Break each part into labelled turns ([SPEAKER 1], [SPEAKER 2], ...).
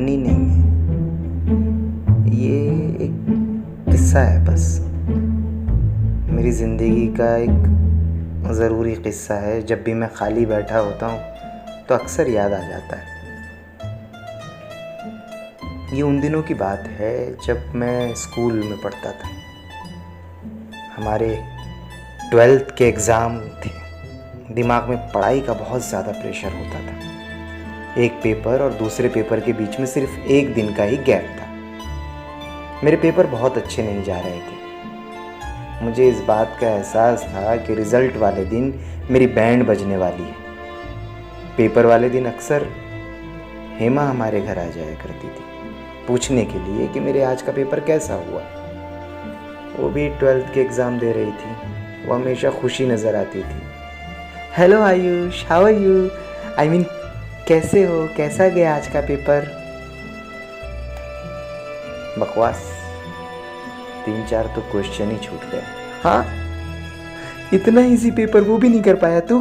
[SPEAKER 1] कहानी नहीं है, ये एक किस्सा है बस। मेरी ज़िंदगी का एक ज़रूरी किस्सा है। जब भी मैं खाली बैठा होता हूँ तो अक्सर याद आ जाता है। ये उन दिनों की बात है जब मैं स्कूल में पढ़ता था। हमारे 12th के एग्ज़ाम थे। दिमाग में पढ़ाई का बहुत ज़्यादा प्रेशर होता था। एक पेपर और दूसरे पेपर के बीच में सिर्फ एक दिन का ही गैप था। मेरे पेपर बहुत अच्छे नहीं जा रहे थे। मुझे इस बात का एहसास था कि रिज़ल्ट वाले दिन मेरी बैंड बजने वाली है। पेपर वाले दिन अक्सर हेमा हमारे घर आ जाया करती थी पूछने के लिए कि मेरे आज का पेपर कैसा हुआ। वो भी 12th के एग्ज़ाम दे रही थी। वो हमेशा खुशी नज़र आती थी। Hello Ayush, how are you? I mean कैसे हो, कैसा गया आज का पेपर? बकवास, 3-4 तो क्वेश्चन ही छूट गए। हाँ, इतना इजी पेपर वो भी नहीं कर पाया तू?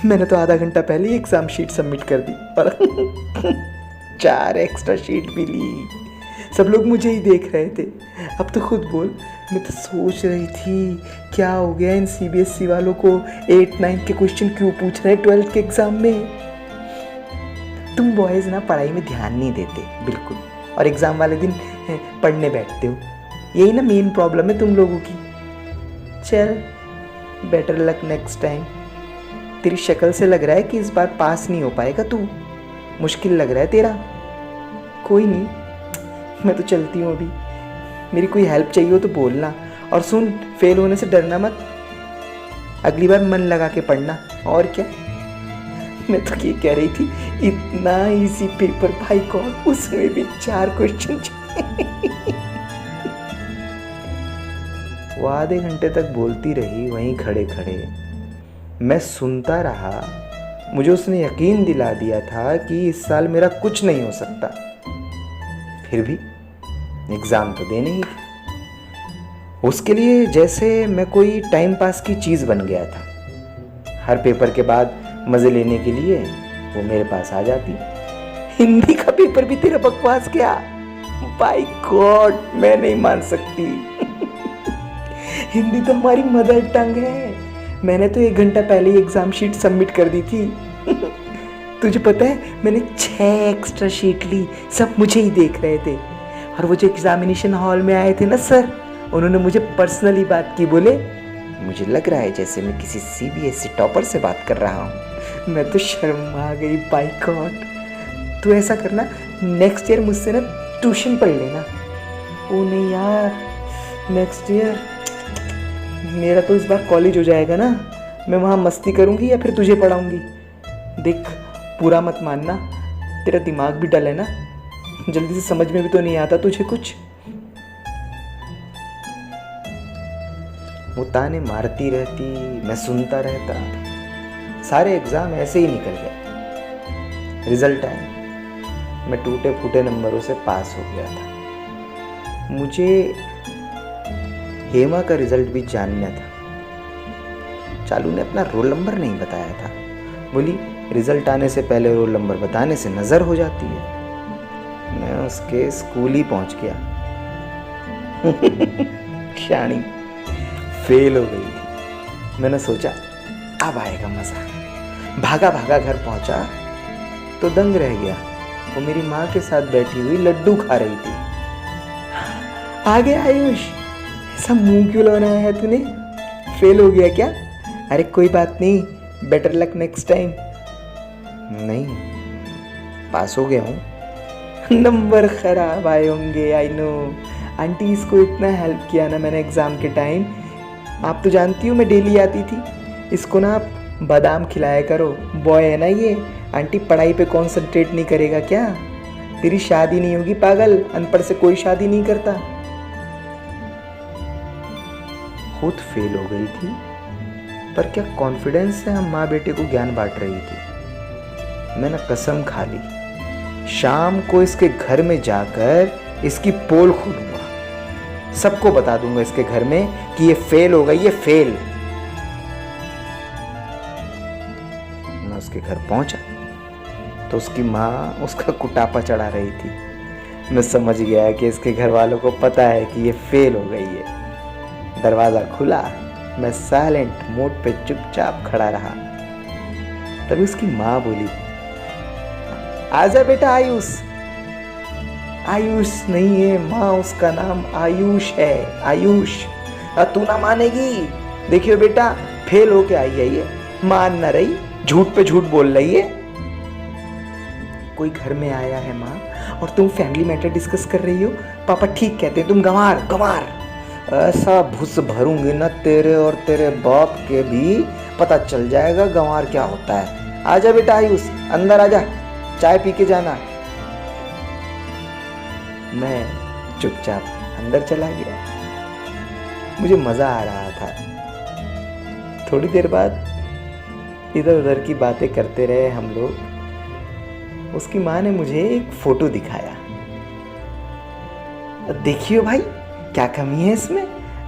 [SPEAKER 1] मैंने तो आधा घंटा पहले ही एग्ज़ाम शीट सबमिट कर दी और 4 एक्स्ट्रा शीट भी ली। सब लोग मुझे ही देख रहे थे। अब तो खुद बोल। मैं तो सोच रही थी क्या हो गया इन CBSE वालों को 8-9 के क्वेश्चन क्यों पूछ रहे हैं 12th के एग्ज़ाम में। तुम बॉयज़ ना पढ़ाई में ध्यान नहीं देते बिल्कुल, और एग्ज़ाम वाले दिन पढ़ने बैठते हो। यही ना मेन प्रॉब्लम है तुम लोगों की। चल, बेटर लक नेक्स्ट टाइम। तेरी शक्ल से लग रहा है कि इस बार पास नहीं हो पाएगा तू। मुश्किल लग रहा है तेरा। कोई नहीं, मैं तो चलती हूँ अभी। मेरी कोई हेल्प चाहिए हो तो बोलना। और सुन, फेल होने से डरना मत। अगली बार मन लगा के पढ़ना। और क्या, मैं तो ये कह रही थी, इतना इजी पेपर भाई कौन, उसमें भी 4 क्वेश्चन। वो आधे घंटे तक बोलती रही वहीं खड़े खड़े। मैं सुनता रहा। मुझे उसने यकीन दिला दिया था कि इस साल मेरा कुछ नहीं हो सकता। फिर भी एग्ज़ाम तो देने ही थे। उसके लिए जैसे मैं कोई टाइम पास की चीज़ बन गया था। हर पेपर के बाद मज़े लेने के लिए वो मेरे पास आ जाती। हिंदी का पेपर भी तेरा बकवास क्या? बाय गॉड, मैं नहीं मान सकती। हिंदी तो हमारी मदर टंग है। मैंने तो 1 घंटा पहले ही एग्ज़ाम शीट सबमिट कर दी थी। तुझे पता है, मैंने 6 एक्स्ट्रा शीट ली। सब मुझे ही देख रहे थे। और वो जो एग्जामिनेशन हॉल में आए थे ना सर, उन्होंने मुझे पर्सनली बात की। बोले, मुझे लग रहा है जैसे मैं किसी CBSE टॉपर से बात कर रहा हूँ। मैं तो शर्मा गई। बाय गॉड, तू ऐसा करना, नेक्स्ट ईयर मुझसे ना ट्यूशन पढ़ लेना। ओ नहीं यार, नेक्स्ट ईयर मेरा तो इस बार कॉलेज हो जाएगा ना। मैं वहाँ मस्ती करूँगी या फिर तुझे पढ़ाऊँगी। देख, पूरा मत मानना, तेरा दिमाग भी डल है ना, जल्दी से समझ में भी तो नहीं आता तुझे कुछ। वो ताने मारती रहती, मैं सुनता रहता। सारे एग्ज़ाम ऐसे ही निकल गए। रिजल्ट आया, मैं टूटे फूटे नंबरों से पास हो गया था। मुझे हेमा का रिजल्ट भी जानना था। चालू ने अपना रोल नंबर नहीं बताया था। बोली, रिजल्ट आने से पहले रोल नंबर बताने से नज़र हो जाती है। मैं उसके स्कूल ही पहुंच गया। शानी फेल हो गई थी। मैंने सोचा अब आएगा मज़ा। भागा भागा घर पहुंचा तो दंग रह गया। वो मेरी माँ के साथ बैठी हुई लड्डू खा रही थी। आ गया आयुष, ऐसा मुंह क्यों बनाया है तूने? फेल हो गया क्या? अरे कोई बात नहीं, बेटर लक नेक्स्ट टाइम। नहीं, पास हो गया हूँ। नंबर खराब आए होंगे, आई नो। आंटी इसको इतना हेल्प किया ना मैंने एग्ज़ाम के टाइम। आप तो जानती हो मैं डेली आती थी। इसको ना आप बादाम खिलाया करो। बॉय है ना ये, आंटी पढ़ाई पे कॉन्सेंट्रेट नहीं करेगा क्या? तेरी शादी नहीं होगी पागल, अनपढ़ से कोई शादी नहीं करता। खुद फेल हो गई थी, पर क्या कॉन्फिडेंस से हम माँ बेटे को ज्ञान बांट रही थी। मैंने कसम खा ली, शाम को इसके घर में जाकर इसकी पोल खोलूंगा। सबको बता दूंगा इसके घर में कि ये फेल हो गई, ये फेल। मैं उसके घर पहुंचा। तो उसकी माँ उसका कुटापा चढ़ा रही थी। मैं समझ गया कि इसके घर वालों को पता है कि ये फेल हो गई है। दरवाज़ा खुला, मैं साइलेंट मोड पे चुपचाप खड़ा रहा। तभी उसकी माँ बोली, आजा बेटा आयुष। आयुष नहीं है माँ, उसका नाम आयुष है, आयुष। तू ना मानेगी, देखियो बेटा फेल होके आई है ये, मान ना रही, झूठ पे झूठ बोल रही है। कोई घर में आया है माँ और तुम फैमिली मैटर डिस्कस कर रही हो। पापा ठीक कहते हैं, तुम गंवार गंवार। ऐसा भूस भरूंगी ना तेरे और तेरे बाप के भी पता चल जाएगा गंवार क्या होता है। आजा बेटा आयुष, अंदर आजा, चाय पी के जाना। मैं चुपचाप अंदर चला गया। मुझे मजा आ रहा था। थोड़ी देर बाद इधर उधर की बातें करते रहे हम लोग। उसकी माँ ने मुझे एक फोटो दिखाया। देखियो भाई क्या कमी है इसमें,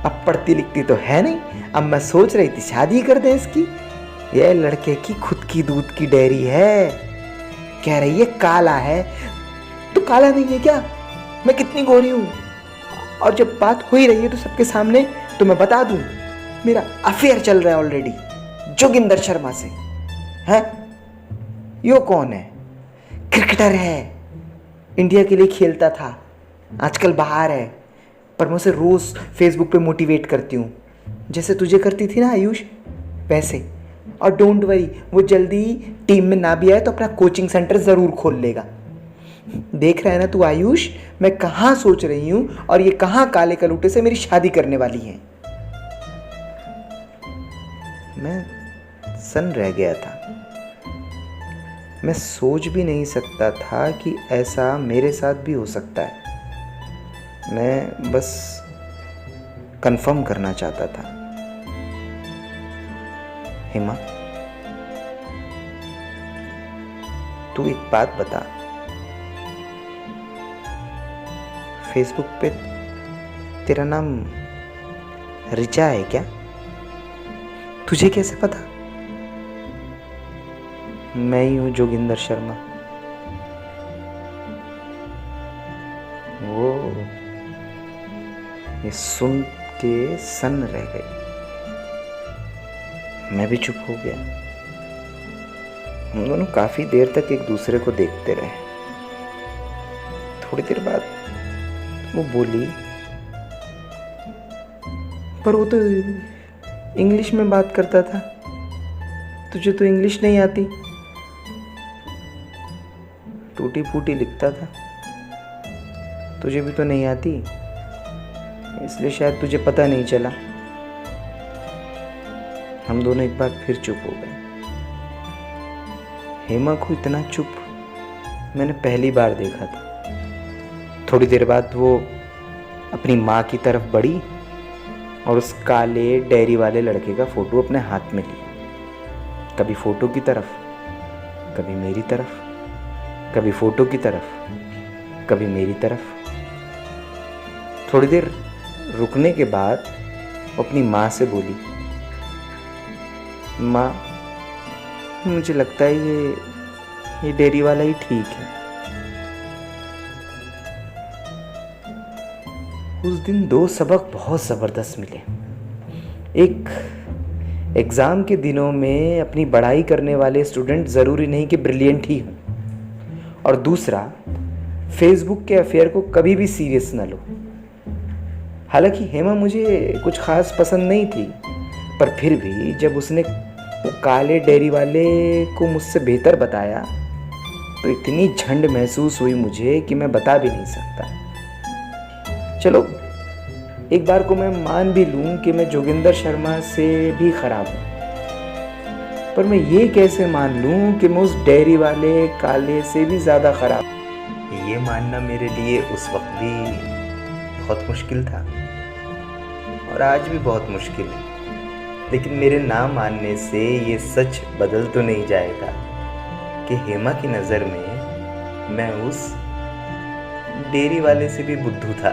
[SPEAKER 1] अब पढ़ती लिखती तो है नहीं। अब मैं सोच रही थी शादी कर दे इसकी। यह लड़के की खुद की दूध की डेयरी है। कह रही है काला है, तो काला नहीं है क्या? मैं कितनी गोरी हूं। और जब बात हो ही रही है तो सबके सामने तो मैं बता दूं, मेरा अफेयर चल रहा है ऑलरेडी जोगिंदर शर्मा से। है यो कौन है? क्रिकेटर है, इंडिया के लिए खेलता था, आजकल बाहर है। पर मैं उसे रोज फेसबुक पे मोटिवेट करती हूँ, जैसे तुझे करती थी ना आयुष, वैसे। और डोंट वरी, वो जल्दी टीम में ना भी आए तो अपना कोचिंग सेंटर ज़रूर खोल लेगा। देख रहा है ना तू आयुष, मैं कहाँ सोच रही हूँ और ये कहाँ काले कलूटे से मेरी शादी करने वाली है। मैं सन्न रह गया था। मैं सोच भी नहीं सकता था कि ऐसा मेरे साथ भी हो सकता है। मैं बस कंफर्म करना चाहता था। हेमा, तू एक बात बता, फेसबुक पे तेरा नाम रिचा है क्या? तुझे कैसे पता? मैं ही हूं जोगिंदर शर्मा। वो ये सुन के सन्न रह गई। मैं भी चुप हो गया। हम दोनों काफी देर तक एक दूसरे को देखते रहे। थोड़ी देर बाद वो बोली, पर वो तो इंग्लिश में बात करता था, तुझे तो इंग्लिश नहीं आती। टूटी फूटी लिखता था, तुझे भी तो नहीं आती, इसलिए शायद तुझे पता नहीं चला। हम दोनों एक बार फिर चुप हो गए। हेमा को इतना चुप मैंने पहली बार देखा था। थोड़ी देर बाद वो अपनी माँ की तरफ बढ़ी और उस काले डेयरी वाले लड़के का फोटो अपने हाथ में लिया। कभी फोटो की तरफ, कभी मेरी तरफ, कभी फोटो की तरफ, कभी मेरी तरफ। थोड़ी देर रुकने के बाद वो अपनी माँ से बोली, माँ मुझे लगता है ये डेयरी वाला ही ठीक है। उस दिन 2 सबक बहुत ज़बरदस्त मिले। एक, एग्ज़ाम के दिनों में अपनी पढ़ाई करने वाले स्टूडेंट ज़रूरी नहीं कि ब्रिलियंट ही हों। और दूसरा, फेसबुक के अफेयर को कभी भी सीरियस न लो। हालांकि हेमा मुझे कुछ खास पसंद नहीं थी, पर फिर भी जब उसने वो काले डेयरी वाले को मुझसे बेहतर बताया तो इतनी झंड महसूस हुई मुझे कि मैं बता भी नहीं सकता। चलो एक बार को मैं मान भी लूं कि मैं जोगिंदर शर्मा से भी खराब हूं, पर मैं ये कैसे मान लूं कि मैं उस डेयरी वाले काले से भी ज़्यादा खराब। ये मानना मेरे लिए उस वक्त भी बहुत मुश्किल था और आज भी बहुत मुश्किल है। लेकिन मेरे ना मानने से ये सच बदल तो नहीं जाएगा कि हेमा की नज़र में मैं उस डेयरी वाले से भी बुद्धू था।